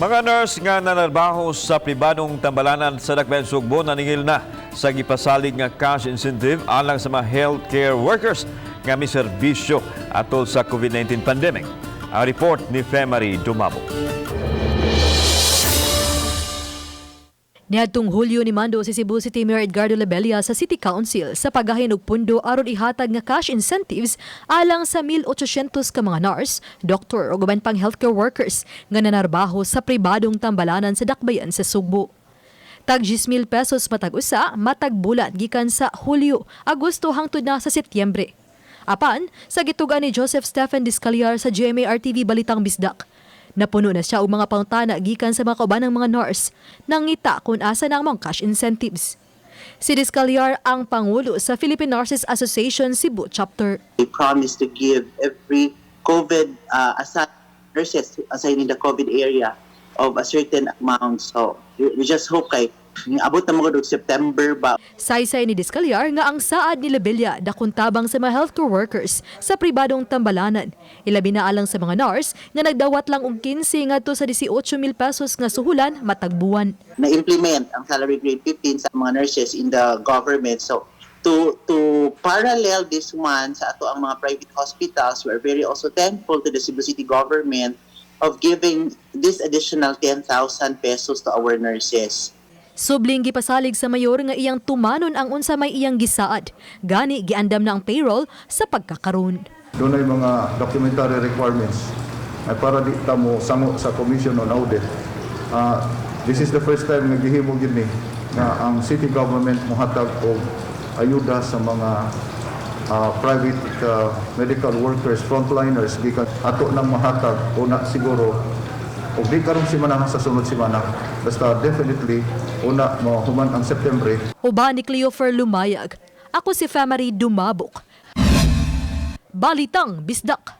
Mga nurse nga nanarbaho sa pribadong tambalanan sa Dakbayan Sugbo naningil na sa gipasalig nga cash incentive alang sa mga healthcare workers nga may serbisyo atol sa COVID-19 pandemic. Ang report ni Femari Dumabo. Niadtong Hulyo ni mando si Cebu City Mayor Edgardo Labella sa City Council sa paghahin og pundo aron ihatag nga cash incentives alang sa 1,800 ka mga nurse, doktor ug uban pang healthcare workers nga nanarbaho sa pribadong tambalanan sa Dakbayan sa Sugbo. Tag 10,000 pesos matag usa, matag bulan gikan sa Hulyo, Agosto hangtod na sa Setyembre. Apan, sa gitugan ni Joseph Stephen Discaliar sa GMA-RTV Balitang Bisdak, napuno na siya og mga pangutana gikan sa mga kauban ng mga nurse nangita kung asa na ang mga cash incentives. Si Discaliar ang pangulo sa Philippine Nurses Association Cebu Chapter. We promise to give every COVID nurses assigned in the COVID area of a certain amount. So we just hope kay abot na mga September ba. Saysay ni Discaliar nga ang saad ni Labella dakong tabang sa mga healthcare workers sa pribadong tambalanan. Ilabi na alang sa mga nurse nga nagdawat lang og 15 ngadto sa 18,000 pesos nga suhulan matag buwan. Na-implement ang salary grade 15 sa mga nurses in the government. So to parallel this one sa ato ang mga private hospitals, we are very also thankful to the Cebu City government of giving this additional 10,000 pesos to our nurses. Subling gipasalig sa mayor nga iyang tumanon ang unsa may iyang gisaad. Gani giandam na ang payroll sa pagkakaroon. Doon ay mga documentary requirements ay para di ta mo sango sa Commission on Audit. This is the first time nga gihimo gid ni nga ang city government mohatag og ayuda sa mga private medical workers, frontliners gikan ato nang mahatag una siguro o di karong simana sa sunod simana. Basta definitely, una mahuman ang September. Uban ni Cleofer Lumayag. Ako si Femari Dumabok. Balitang Bisdak.